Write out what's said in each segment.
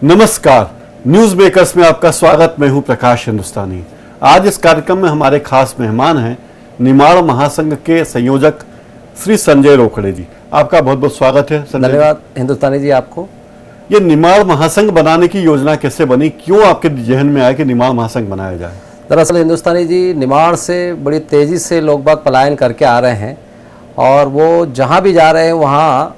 नमस्कार, news makers में आपका स्वागत। मैं हूं प्रकाश हिंदुस्तानी। आज इस कार्यक्रम में हमारे खास मेहमान हैं निमाड़ महासंघ के संयोजक श्री संजय रोकड़े जी। आपका बहुत बहुत स्वागत है संजय। धन्यवाद हिंदुस्तानी जी आपको। ये निमाड़ महासंघ बनाने की योजना कैसे बनी, क्यों आपके जहन में आया कि निमाड़ महासंघ बनाया जाए? दरअसल हिंदुस्तानी जी, निमाड़ से बड़ी तेजी से लोग बाग पलायन करके आ रहे हैं और वो जहाँ भी जा रहे हैं वहाँ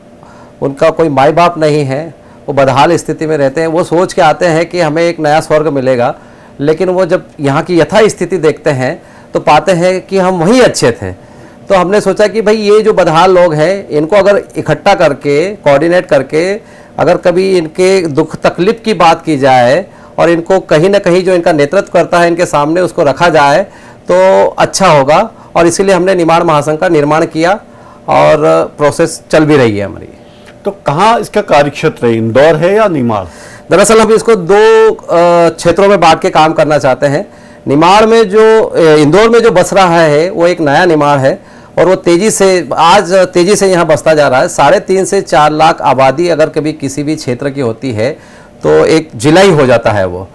उनका कोई माई बाप नहीं है, वो बदहाल स्थिति में रहते हैं। वो सोच के आते हैं कि हमें एक नया स्वर्ग मिलेगा, लेकिन वो जब यहाँ की यथा स्थिति देखते हैं तो पाते हैं कि हम वहीं अच्छे थे। तो हमने सोचा कि भाई ये जो बदहाल लोग हैं इनको अगर इकट्ठा करके कोऑर्डिनेट करके अगर कभी इनके दुख तकलीफ की बात की जाए और इनको कहीं ना कहीं जो इनका नेतृत्व करता है इनके सामने उसको रखा जाए तो अच्छा होगा। और इसीलिए हमने निमाड़ महासंघ का निर्माण किया और प्रोसेस चल भी रही है हमारी। तो कहाँ इसका कार्यक्षेत्र है, इंदौर है या निमाड़? दरअसल हम इसको दो क्षेत्रों में बांट के काम करना चाहते हैं। निमाड़ में जो इंदौर में जो बस रहा है वो एक नया निमाड़ है और वो तेजी से यहाँ बसता जा रहा है। 3.5 से 4 लाख आबादी अगर कभी किसी भी क्षेत्र की होती है तो एक जिला ही हो जाता है वो।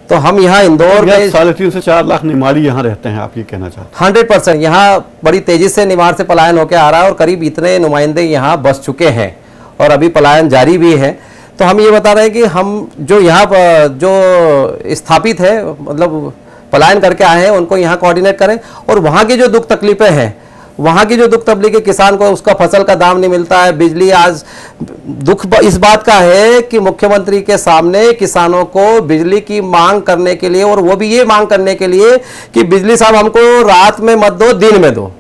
तो हम यहाँ इंदौर में 3.5 से 4 लाख निमाड़ी यहाँ रहते हैं, आप ये कहना चाहते हैं? 100% यहाँ बड़ी तेजी से निमाड़ से पलायन होकर आ रहा है और करीब इतने नुमाइंदे यहाँ बस चुके हैं और अभी पलायन जारी भी है। तो हम ये बता रहे हैं कि हम जो यहाँ जो स्थापित है मतलब पलायन करके आए हैं उनको यहाँ कोऑर्डिनेट करें और वहाँ की जो दुख तकलीफें हैं, वहाँ की जो दुख तकलीफ किसान को उसका फसल का दाम नहीं मिलता है, बिजली आज दुख इस बात का है कि मुख्यमंत्री के सामने किसानों को बिजली की मांग करने के लिए और वो भी ये मांग करने के लिए कि बिजली साहब हमको रात में मत दो, दिन में दो।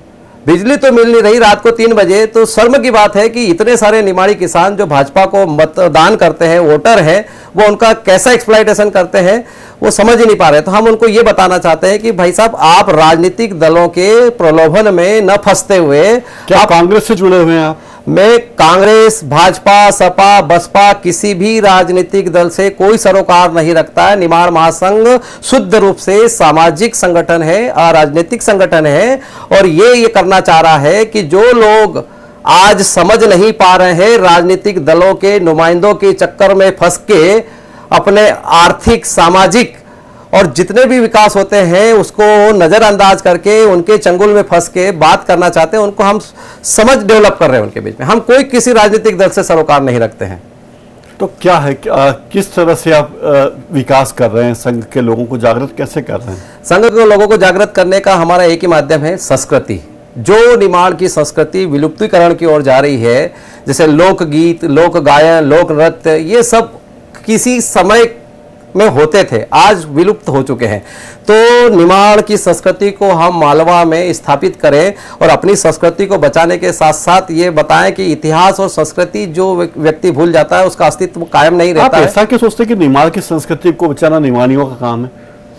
बिजली तो मिल नहीं रही रात को 3 बजे। तो शर्म की बात है कि इतने सारे निमाड़ी किसान जो भाजपा को मतदान करते हैं, वोटर हैं, वो उनका कैसा एक्सप्लॉइटेशन करते हैं वो समझ ही नहीं पा रहे। तो हम उनको ये बताना चाहते हैं कि भाई साहब आप राजनीतिक दलों के प्रलोभन में न फंसते हुए। क्या कांग्रेस से जुड़े हुए हैं आप? मैं कांग्रेस, भाजपा, सपा, बसपा किसी भी राजनीतिक दल से कोई सरोकार नहीं रखता है। निमाड़ महासंघ शुद्ध रूप से सामाजिक संगठन है, अराजनीतिक संगठन है और ये करना चाह रहा है कि जो लोग आज समझ नहीं पा रहे हैं राजनीतिक दलों के नुमाइंदों के चक्कर में फंस के अपने आर्थिक, सामाजिक और जितने भी विकास होते हैं उसको नजरअंदाज करके उनके चंगुल में फंस के बात करना चाहते हैं, उनको हम समझ डेवलप कर रहे हैं उनके बीच में। हम कोई किसी राजनीतिक दल से सरोकार नहीं रखते हैं। तो क्या है, किस तरह से आप विकास कर रहे हैं, संघ के लोगों को जागृत कैसे कर रहे हैं? संघ के लोगों को जागृत करने का हमारा एक ही माध्यम है, संस्कृति। जो निमाड़ की संस्कृति विलुप्तीकरण की ओर जा रही है, जैसे लोकगीत, लोक गायन, लोक नृत्य, ये सब किसी समय में होते थे, आज विलुप्त हो चुके हैं। तो निमाड़ की संस्कृति को हम मालवा में स्थापित करें और अपनी संस्कृति को बचाने के साथ साथ ये बताएं कि इतिहास और संस्कृति जो व्यक्ति भूल जाता है उसका अस्तित्व कायम नहीं रहता है। ऐसा क्यों सोचते कि निमाड़ की संस्कृति को बचाना निमाड़ियों का काम है?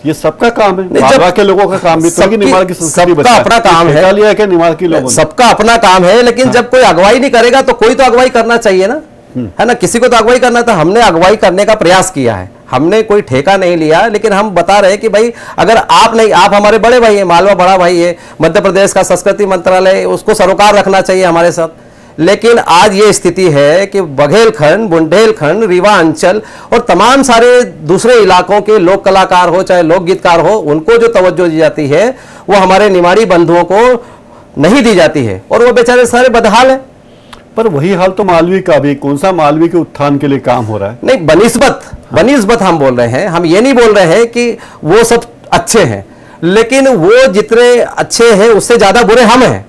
ये सबका काम है, मालवा के लोगों का काम भी तो कि निमाड़ की संस्कृति बचाए। अपना काम है, लिया है कि निमाड़ के लोगों ने? सबका अपना काम है, लेकिन जब कोई अगुवाई नहीं करेगा तो कोई तो अगुवाई करना चाहिए ना, है ना? किसी को तो अगुवाई करना था। हमने अगुवाई करने का प्रयास किया है, हमने कोई ठेका नहीं लिया, लेकिन हम बता रहे हैं कि भाई अगर आप नहीं, आप हमारे बड़े भाई हैं, मालवा बड़ा भाई है, मध्य प्रदेश का संस्कृति मंत्रालय उसको सरोकार रखना चाहिए हमारे साथ। लेकिन आज ये स्थिति है कि बघेलखंड, बुंदेलखंड, रीवा अंचल और तमाम सारे दूसरे इलाकों के लोक कलाकार हो चाहे लोक गीतकार हो, उनको जो तवज्जो दी जाती है वो हमारे निमाड़ी बंधुओं को नहीं दी जाती है और वो बेचारे सारे बदहाल है। पर वही हाल तो मालवी का भी। कौन सा मालवी के उत्थान के लिए काम हो रहा है? नहीं, बनिस्बत हम बोल रहे हैं। हम ये नहीं बोल रहे हैं कि वो सब अच्छे हैं, लेकिन वो जितने अच्छे हैं उससे ज्यादा बुरे हम हैं।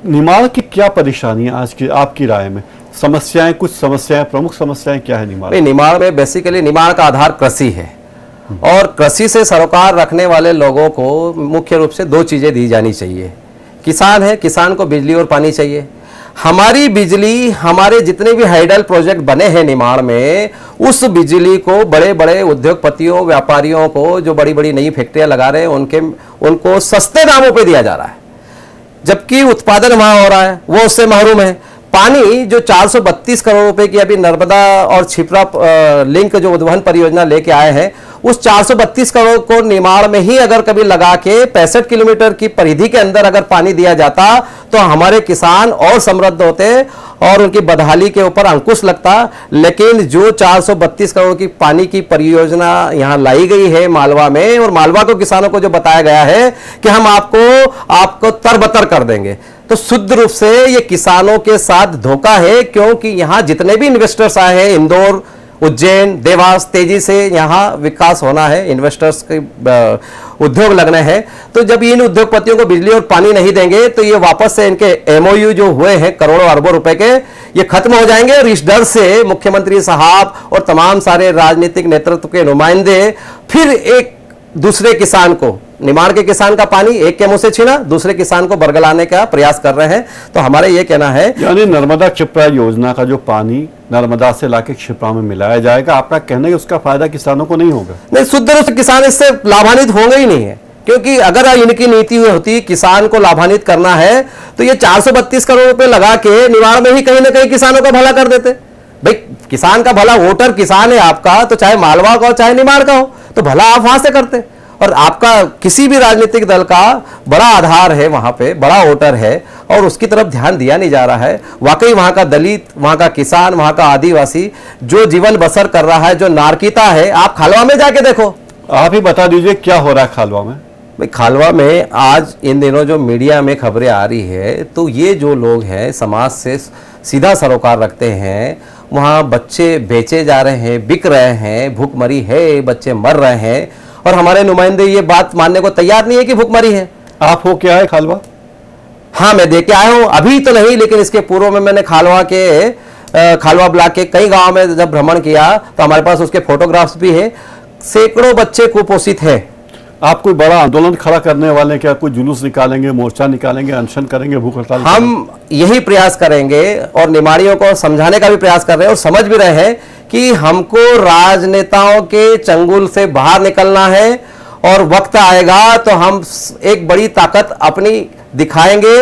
निमाड़ की क्या परेशानी आज की आपकी राय में? समस्याएं, कुछ समस्याएं, प्रमुख समस्याएं क्या है निमाड़? निमाड़ में बेसिकली निमाड़ का आधार कृषि है और कृषि से सरोकार रखने वाले लोगों को मुख्य रूप से 2 चीजें दी जानी चाहिए। किसान है, किसान को बिजली और पानी चाहिए। हमारी बिजली, हमारे जितने भी हाइडल प्रोजेक्ट बने हैं निमाड़ में, उस बिजली को बड़े बड़े उद्योगपतियों, व्यापारियों को जो बड़ी बड़ी नई फैक्ट्रियां लगा रहे हैं उनको सस्ते दामों पे दिया जा रहा है, जबकि उत्पादन वहां हो रहा है, वो उससे महरूम है। पानी जो 432 करोड़ रुपए की अभी नर्मदा और छिपरा लिंक जो उद्वहन परियोजना लेके आए हैं, उस 432 करोड़ को निमाड़ में ही अगर कभी लगा के 65 किलोमीटर की परिधि के अंदर अगर पानी दिया जाता तो हमारे किसान और समृद्ध होते और उनकी बदहाली के ऊपर अंकुश लगता। लेकिन जो 432 करोड़ की पानी की परियोजना यहां लाई गई है मालवा में, और मालवा को किसानों को जो बताया गया है कि हम आपको तरबतर कर देंगे, तो शुद्ध रूप से ये किसानों के साथ धोखा है। क्योंकि यहां जितने भी इन्वेस्टर्स आए हैं, इंदौर, उज्जैन, देवास, तेजी से यहां विकास होना है, इन्वेस्टर्स के उद्योग लगने हैं। तो जब इन उद्योगपतियों को बिजली और पानी नहीं देंगे तो ये वापस से इनके एमओयू जो हुए हैं करोड़ों अरबों रुपए के, ये खत्म हो जाएंगे। और इस डर से मुख्यमंत्री साहब और तमाम सारे राजनीतिक नेतृत्व के नुमाइंदे फिर एक दूसरे किसान को, निमाड़ के किसान का पानी एक के मुंह से छीना, दूसरे किसान को बरगलाने का प्रयास कर रहे हैं। तो हमारे ये कहना है, यानी नर्मदा क्षिप्रा योजना का जो पानी नर्मदा से लाके क्षिप्रा में मिलाया जाएगा, आपका कहना है उसका फायदा किसानों को नहीं होगा? नहीं, शुद्ध रूप से किसान इससे लाभान्वित होंगे ही नहीं है। क्योंकि अगर इनकी नीति होती किसान को लाभान्वित करना है तो ये 432 करोड़ रुपए लगा के निमाड़ में ही कहीं ना कहीं किसानों का भला कर देते। भाई किसान का भला, वोटर किसान है आपका, तो चाहे मालवा का हो चाहे निमाड़ का हो, तो भला आप वहां से करते। और आपका किसी भी राजनीतिक दल का बड़ा आधार है, वहां पे बड़ा वोटर है, और उसकी तरफ ध्यान दिया नहीं जा रहा है। वाकई वहां का दलित, वहां का किसान, वहां का आदिवासी जो जीवन बसर कर रहा है, जो नारकीता है, आप खालवा में जाके देखो। आप ही बता दीजिए क्या हो रहा है खालवा में? भाई खालवा में आज इन दिनों जो मीडिया में खबरें आ रही है, तो ये जो लोग हैं समाज से सीधा सरोकार रखते हैं, वहां बच्चे बेचे जा रहे हैं, बिक रहे हैं, भूखमरी है, बच्चे मर रहे हैं, और हमारे नुमाइंदे ये बात मानने को तैयार नहीं है कि भूखमरी है। आप हो क्या है खालवा? हाँ, मैं देख के आया हूं, अभी तो नहीं, लेकिन इसके पूर्व में मैंने खालवा ब्लॉक के कई गांव में जब भ्रमण किया तो हमारे पास उसके फोटोग्राफ्स भी है। सैकड़ों बच्चे कुपोषित हैं। आप कोई बड़ा आंदोलन खड़ा करने वाले क्या? कोई जुलूस निकालेंगे, मोर्चा निकालेंगे, अनशन करेंगे, भूख हड़ताल? हम यही प्रयास करेंगे और निमाड़ियों को समझाने का भी प्रयास कर रहे हैं, और समझ भी रहे हैं कि हमको राजनेताओं के चंगुल से बाहर निकलना है, और वक्त आएगा तो हम एक बड़ी ताकत अपनी दिखाएंगे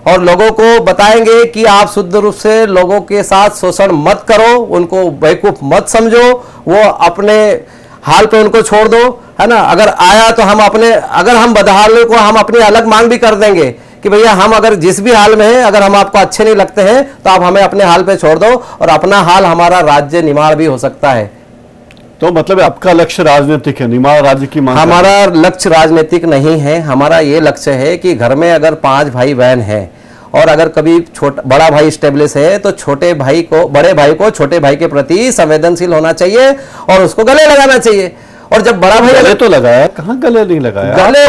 और लोगों को बताएंगे कि आप शुद्ध रूप से लोगों के साथ शोषण मत करो, उनको बेवकूफ मत समझो, वो अपने हाल पे उनको छोड़ दो, है ना। अगर आया तो अगर हम बदहालों को हम अपनी अलग मांग भी कर देंगे कि भैया हम अगर जिस भी हाल में हैं, अगर हम आपको अच्छे नहीं लगते हैं तो आप हमें अपने हाल पे छोड़ दो, और अपना हाल हमारा राज्य निमाड़ भी हो सकता है। तो मतलब आपका लक्ष्य राजनीतिक है, निमाड़ राज्य की मांग? हमारा लक्ष्य राजनीतिक नहीं है। हमारा ये लक्ष्य है कि घर में अगर 5 भाई बहन हैं और अगर कभी बड़ा भाई स्टेब्लिश है तो बड़े भाई को छोटे भाई के प्रति संवेदनशील होना चाहिए और उसको गले लगाना चाहिए। और जब बड़ा भाई गले तो लगाया, कहाँ गले नहीं लगाया? गले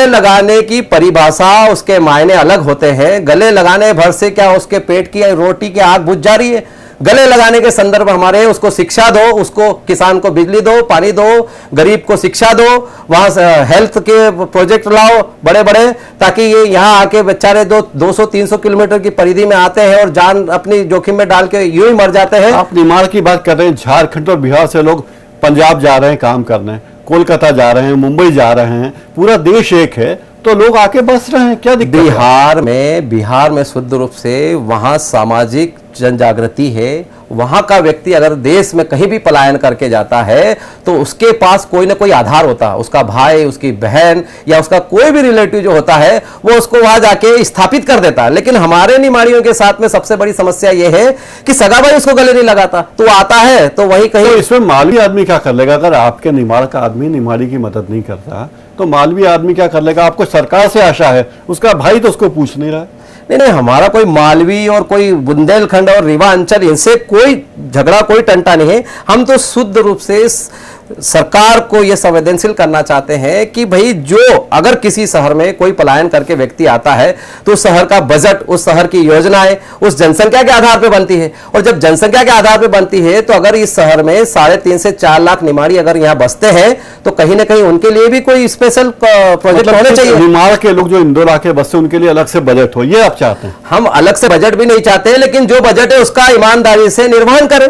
लगाने की परिभाषा, उसके मायने अलग होते हैं। गले लगाने भर से क्या उसके पेट की रोटी की आग बुझ जा रही है? गले लगाने के संदर्भ हमारे, उसको शिक्षा दो, उसको किसान को बिजली दो, पानी दो, गरीब को शिक्षा दो, वहां से हेल्थ के प्रोजेक्ट लाओ बड़े बड़े, ताकि ये यहाँ आके बेचारे 200-300 किलोमीटर की परिधि में आते हैं और जान अपनी जोखिम में डाल के यूं ही मर जाते हैं। आप निमाड़ की बात कर रहे हैं, झारखंड और बिहार से लोग पंजाब जा रहे हैं काम करने, कोलकाता जा रहे हैं, मुंबई जा रहे हैं, पूरा देश एक है, तो लोग आके बस रहे हैं, क्या दिक्कत? बिहार में शुद्ध रूप से वहां सामाजिक जनजागृति है। वहां का व्यक्ति अगर देश में कहीं भी पलायन करके जाता है तो उसके पास कोई ना कोई आधार होता है, उसका भाई, उसकी बहन या उसका कोई भी रिलेटिव जो होता है वो उसको वहां जाके स्थापित कर देता है। लेकिन हमारे निमाड़ियों के साथ में सबसे बड़ी समस्या ये है कि सगा भाई उसको गले नहीं लगाता, तो आता है तो वही कहीं। तो इसमें मालवी आदमी क्या कर लेगा? अगर आपके निमाड़ का आदमी निमाड़ी की मदद नहीं करता तो मालवी आदमी क्या कर लेगा? आपको सरकार से आशा है, उसका भाई तो उसको पूछ नहीं रहा है। नहीं, हमारा कोई मालवी और कोई बुंदेलखंड और रीवा अंचल, इनसे कोई झगड़ा, कोई टंटा नहीं है। हम तो शुद्ध रूप से सरकार को यह संवेदनशील करना चाहते हैं कि भाई जो अगर किसी शहर में कोई पलायन करके व्यक्ति आता है तो उस शहर का बजट, उस शहर की योजनाएं उस जनसंख्या के आधार पर बनती है, और जब जनसंख्या के आधार पर बनती है तो अगर इस शहर में 3.5 से 4 लाख निमाड़ी अगर यहाँ बसते हैं तो कहीं ना कहीं उनके लिए भी कोई स्पेशल प्रोजेक्ट होने चाहिए। निमाड़ के लोग जो इंदौर आके बसते उनके लिए अलग से बजट हो, ये आप चाहते हैं? हम अलग से बजट भी नहीं चाहते, लेकिन जो बजट है उसका ईमानदारी से निर्वहन करें।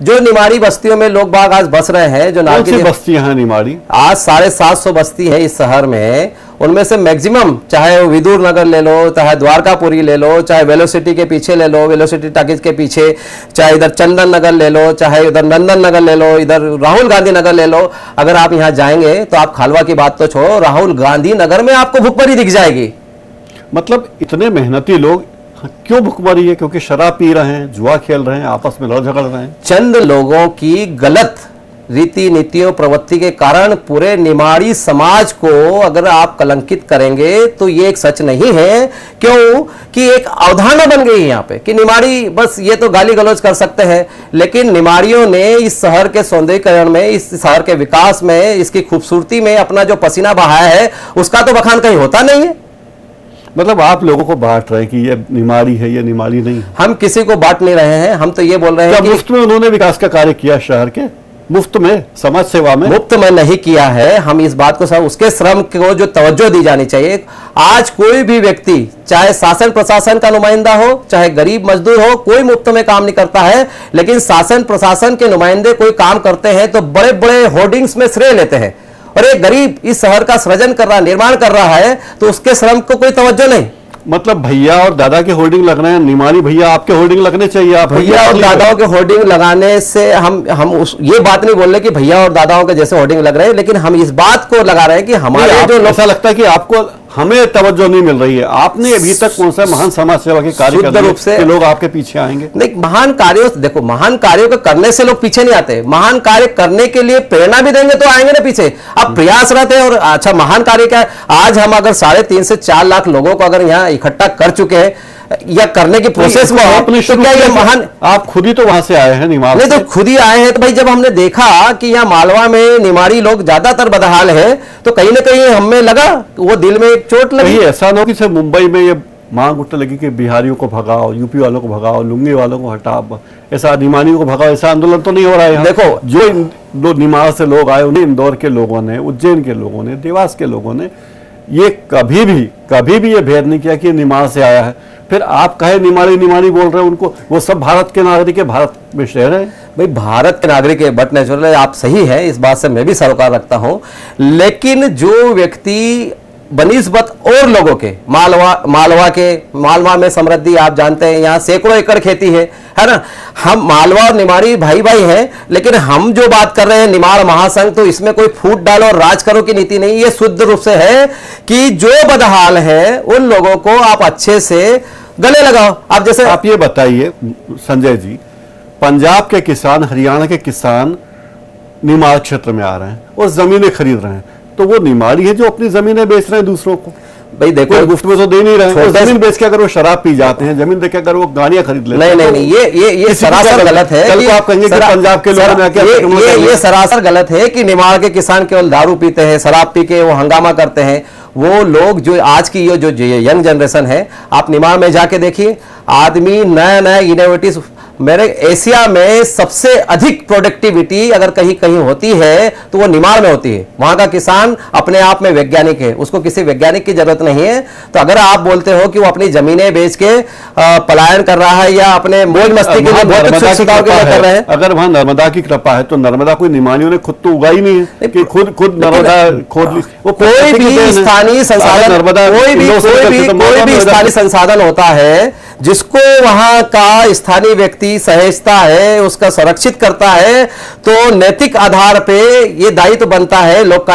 जो निमाड़ी बस्तियों में लोग बाग आज बस रहे हैं, जो बस्तियां हैं निमाड़ी, आज 750 बस्ती है इस शहर में, उनमें से मैक्सिमम, चाहे विदुर नगर ले लो, चाहे द्वारकापुरी ले लो, चाहे वेलोसिटी के पीछे ले लो, वेलोसिटी टाकीज के पीछे, चाहे इधर चंदन नगर ले लो, चाहे इधर नंदन नगर ले लो, इधर राहुल गांधी नगर ले लो। अगर आप यहाँ जाएंगे तो आप खालवा की बात तो छोड़ो, राहुल गांधी नगर में आपको भुखमरी दिख जाएगी। मतलब इतने मेहनती लोग क्यों भुखमरी है? क्योंकि शराब पी रहे हैं, जुआ खेल रहे हैं, आपस में लड़ झगड़ रहे हैं। चंद लोगों की गलत रीति नीतियों प्रवृत्ति के कारण पूरे निमाड़ी समाज को अगर आप कलंकित करेंगे तो ये एक सच नहीं है। क्यों कि एक अवधारणा बन गई है यहाँ पे कि निमाड़ी बस ये तो गाली गलौज कर सकते हैं, लेकिन निमाड़ियों ने इस शहर के सौंदर्यीकरण में, इस शहर के विकास में, इसकी खूबसूरती में अपना जो पसीना बहाया है उसका तो बखान कहीं होता नहीं है। मतलब आप लोगों को बांट रहे हैं कि ये निमाड़ी है, ये निमाड़ी नहीं है। हम किसी को बांट नहीं रहे हैं, हम तो ये बोल रहे हैं कि मुफ्त में उन्होंने विकास का कार्य किया, शहर के मुफ्त में, समाज सेवा में। मुफ्त में नहीं किया है, हम इस बात को सब उसके श्रम को जो तवज्जो दी जानी चाहिए। आज कोई भी व्यक्ति, चाहे शासन प्रशासन का नुमाइंदा हो, चाहे गरीब मजदूर हो, कोई मुफ्त में काम नहीं करता है। लेकिन शासन प्रशासन के नुमाइंदे कोई काम करते हैं तो बड़े बड़े होर्डिंग्स में श्रेय लेते हैं, और एक गरीब इस शहर का सृजन कर रहा, निर्माण कर रहा है तो उसके श्रम को कोई तवज्जो नहीं। मतलब भैया और दादा के होर्डिंग लग रहे हैं, निमाड़ी भैया आपके होर्डिंग लगने चाहिए। आप भैया और दादाओं के होर्डिंग लगाने से हम ये बात नहीं बोल रहे कि भैया और दादाओं के जैसे होर्डिंग लग रहे हैं, लेकिन हम इस बात को लगा रहे हैं कि हमारे जो ऐसा लगता है कि आपको, हमें तवज्जो नहीं मिल रही है। आपने अभी तक कौन सा महान समाज सेवा के कार्य कर रूप से लोग आपके पीछे आएंगे? नहीं, महान कार्यों, देखो महान कार्यों को करने से लोग पीछे नहीं आते, महान कार्य करने के लिए प्रेरणा भी देंगे तो आएंगे ना पीछे। अब प्रयासरत है। और अच्छा, महान कार्य क्या है? आज हम अगर 3.5 से 4 लाख लोगों को अगर यहाँ इकट्ठा कर चुके हैं या करने की प्रोसेस में है, तो क्या ये महान? आप खुद ही तो वहां से आए हैं, निमाड़ नहीं तो खुद ही आए हैं। तो भाई जब हमने देखा कि यहाँ मालवा में निमाड़ी लोग ज्यादातर बदहाल है, तो कहीं ना कहीं हमें लगा, वो दिल में एक चोट लगी। ऐसा ना हो कि मुंबई में ये मांग उठने लगी कि बिहारियों को भगाओ, यूपी वालों को भगाओ, लुंगी वालों को हटाओ, ऐसा निमाड़ियों को भगाओ, ऐसा आंदोलन तो नहीं हो रहा है। देखो, जो निमाड़ से लोग आए, उन्हें इंदौर के लोगों ने, उज्जैन के लोगों ने, देवास के लोगों ने ये कभी भी ये भेद नहीं किया कि निमाड़ से आया है। फिर आप कहे निमाड़ी निमाड़ी बोल रहे हैं उनको, वो सब भारत के नागरिक है, भारत में शहर है। भाई भारत के नागरिक है, बट नेचुरल है, आप सही है, इस बात से मैं भी सरोकार रखता हूं। लेकिन जो व्यक्ति बनिस्बत और लोगों के मालवा में समृद्धि, आप जानते हैं यहाँ सैकड़ों एकड़ खेती है ना। हम मालवा और निमाड़ी भाई भाई हैं, लेकिन हम जो बात कर रहे हैं निमाड़ महासंघ, तो इसमें कोई फूट डालो और राज करो की नीति नहीं। ये शुद्ध रूप से है कि जो बदहाल है उन लोगों को आप अच्छे से गले लगाओ। आप जैसे आप ये बताइए संजय जी, पंजाब के किसान, हरियाणा के किसान निमाड़ क्षेत्र में आ रहे हैं और जमीनें खरीद रहे हैं, तो वो निमाड़ी है जो अपनी जमीनें बेच रहे हैं दूसरों को। भाई देखो, गुफ्त में तो दे नहीं रहे हैं। जमीन बेच के अगर वो शराब पी जाते हैं, जमीन देख के अगर वो गाड़ियां खरीद लेते हैं, नहीं, ये सरासर गलत है। कल को आप कहेंगे कि पंजाब के लोग, ये सरासर गलत है कि निमाड़ के किसान केवल दारू पीते हैं, शराब पी के वो हंगामा करते हैं। वो लोग जो आज की ये जो यंग जनरेशन है, आप निमाड़ में जाके देखिए, आदमी नया नया इनोवेटिव, मेरे एशिया में सबसे अधिक प्रोडक्टिविटी अगर कहीं कहीं होती है तो वो निमाड़ में होती है। वहां का किसान अपने आप में वैज्ञानिक है, उसको किसी वैज्ञानिक की जरूरत नहीं है। तो अगर आप बोलते हो कि वो अपनी जमीनें बेच के पलायन कर रहा है या अपने मौज मस्ती के लिए बहुत सुधार कर रहे हैं, अगर वहां नर्मदा की कृपा है तो नर्मदा कोई निमाड़ियों ने खुद तो उगाई नहीं है कि खुद नर्मदा खोद ली। वो कोई भी स्थानीय संसाधन, कोई भी स्थानीय संसाधन होता है जिसको वहां का स्थानीय व्यक्ति सहेजता है, उसका संरक्षित करता है, तो नैतिक आधार पे ये दायित्व बनता है लोक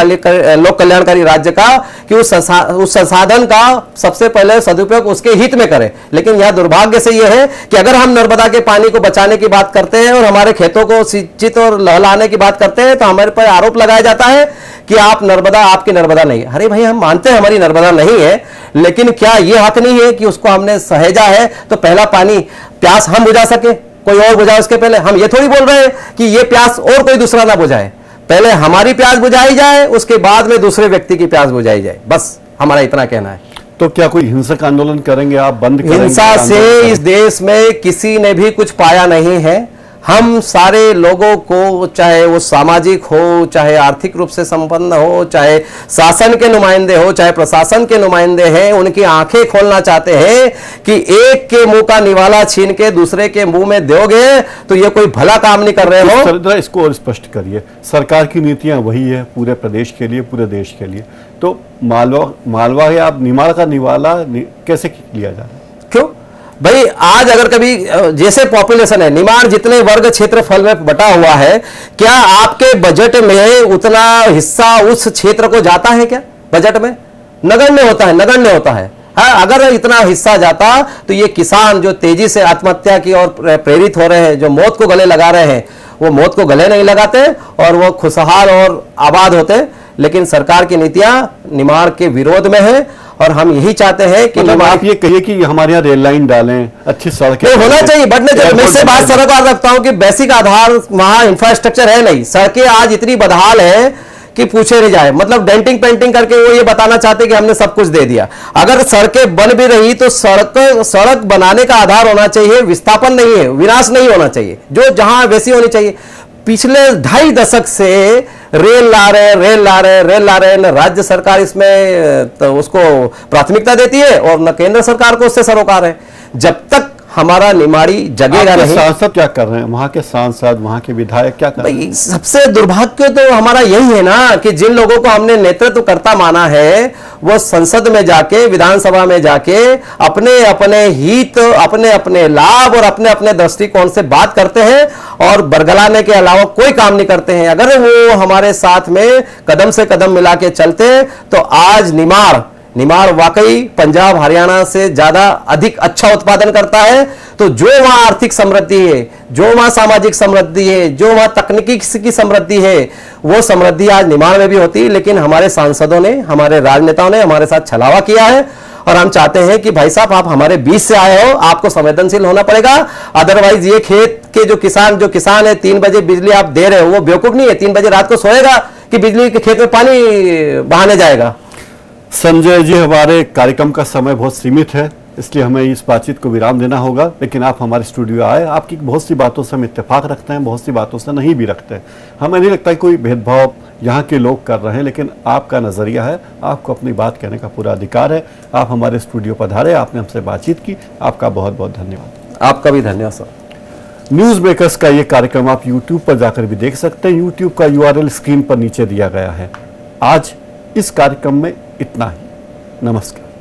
कल्याणकारी राज्य का कि उस संसाधन का सबसे पहले सदुपयोग उसके हित में करे। लेकिन यह दुर्भाग्य से यह है कि अगर हम नर्मदा के पानी को बचाने की बात करते हैं और हमारे खेतों को सिंचित और लहलाने की बात करते हैं, तो हमारे पर आरोप लगाया जाता है कि आप नर्मदा, आपकी नर्मदा नहीं है। अरे भाई, हम मानते हैं हमारी नर्मदा नहीं है, लेकिन क्या यह हक नहीं है कि उसको हमने सहेजा है तो पहला पानी प्यास हम बुझा सके, कोई और बुझाए उसके पहले? हम ये थोड़ी बोल रहे हैं कि ये प्यास और कोई दूसरा ना बुझाए, पहले हमारी प्यास बुझाई जाए, उसके बाद में दूसरे व्यक्ति की प्यास बुझाई जाए। बस हमारा इतना कहना है। तो क्या कोई हिंसक आंदोलन करेंगे आप? बंद करेंगे? हिंसा से इस देश में किसी ने भी कुछ पाया नहीं है। हम सारे लोगों को, चाहे वो सामाजिक हो, चाहे आर्थिक रूप से संपन्न हो, चाहे शासन के नुमाइंदे हो, चाहे प्रशासन के नुमाइंदे हैं, उनकी आंखें खोलना चाहते हैं कि एक के मुंह का निवाला छीन के दूसरे के मुंह में दोगे तो ये कोई भला काम नहीं कर रहे हो। इसको और स्पष्ट करिए। सरकार की नीतियां वही है पूरे प्रदेश के लिए, पूरे देश के लिए, तो मालवा या आप निमाड़ का निवाला कैसे लिया जा रहा है? क्यों भाई? आज अगर कभी जैसे पॉपुलेशन है, निमाड़ जितने वर्ग क्षेत्रफल में बटा हुआ है, क्या आपके बजट में उतना हिस्सा उस क्षेत्र को जाता है क्या? बजट में नगण्य होता है, नगण्य होता है। हाँ, अगर इतना हिस्सा जाता तो ये किसान जो तेजी से आत्महत्या की ओर प्रेरित हो रहे हैं, जो मौत को गले लगा रहे हैं, वो मौत को गले नहीं लगाते और वो खुशहाल और आबाद होते। लेकिन सरकार की नीतियां निमाड़ के विरोध में है और हम यही चाहते हैं कि मतलब आप ये कहिए कि हमारे यहाँ रेल लाइन डालें, अच्छी सड़कें होना चाहिए। बट मैं से बात सरकार रखता हूं कि बेसिक आधार वहां इंफ्रास्ट्रक्चर है नहीं, सड़कें आज इतनी बदहाल है कि पूछे नहीं जाए। मतलब डेंटिंग पेंटिंग करके वो ये बताना चाहते कि हमने सब कुछ दे दिया। अगर सड़कें बन भी रही तो सड़क बनाने का आधार होना चाहिए, विस्थापन नहीं है, विनाश नहीं होना चाहिए, जो जहां वैसी होनी चाहिए। पिछले 2.5 दशक से रेल ला रहे न राज्य सरकार इसमें तो उसको प्राथमिकता देती है और न केंद्र सरकार को उससे सरोकार है। जब तक हमारा निमाड़ी जगेगा नहीं। सांसद क्या कर रहे हैं, वहां के सांसद, वहां के विधायक क्या कर रहे हैं? सबसे दुर्भाग्य तो हमारा यही है ना कि जिन लोगों को हमने नेतृत्व करता माना है वो संसद में जाके, विधानसभा में जाके अपने अपने हित, अपने अपने लाभ और अपने अपने दृष्टिकोण से बात करते हैं और बरगलाने के अलावा कोई काम नहीं करते हैं। अगर वो हमारे साथ में कदम से कदम मिला के चलते तो आज निमाड़ वाकई पंजाब हरियाणा से ज्यादा अधिक अच्छा उत्पादन करता है। तो जो वहां आर्थिक समृद्धि है, जो वहां सामाजिक समृद्धि है, जो वहां तकनीकी की समृद्धि है, वो समृद्धि आज निमाड़ में भी होती। लेकिन हमारे सांसदों ने, हमारे राजनेताओं ने हमारे साथ छलावा किया है और हम चाहते हैं कि भाई साहब आप हमारे बीच से आए हो, आपको संवेदनशील होना पड़ेगा। अदरवाइज ये खेत के जो किसान है 3 बजे बिजली आप दे रहे हो, वो बेवकूफ नहीं है 3 बजे रात को सोएगा कि बिजली के खेत में पानी बहाने जाएगा। संजय जी, हमारे कार्यक्रम का समय बहुत सीमित है, इसलिए हमें इस बातचीत को विराम देना होगा। लेकिन आप हमारे स्टूडियो आए, आपकी बहुत सी बातों से हम इत्तेफाक रखते हैं, बहुत सी बातों से नहीं भी रखते हैं। हमें नहीं लगता कि कोई भेदभाव यहाँ के लोग कर रहे हैं, लेकिन आपका नज़रिया है, आपको अपनी बात कहने का पूरा अधिकार है। आप हमारे स्टूडियो पधारे, आपने हमसे बातचीत की, आपका बहुत बहुत धन्यवाद। आपका भी धन्यवाद सर। न्यूज़ मेकर्स का ये कार्यक्रम आप यूट्यूब पर जाकर भी देख सकते हैं। यूट्यूब का URL स्क्रीन पर नीचे दिया गया है। आज इस कार्यक्रम में इतना ही। नमस्कार।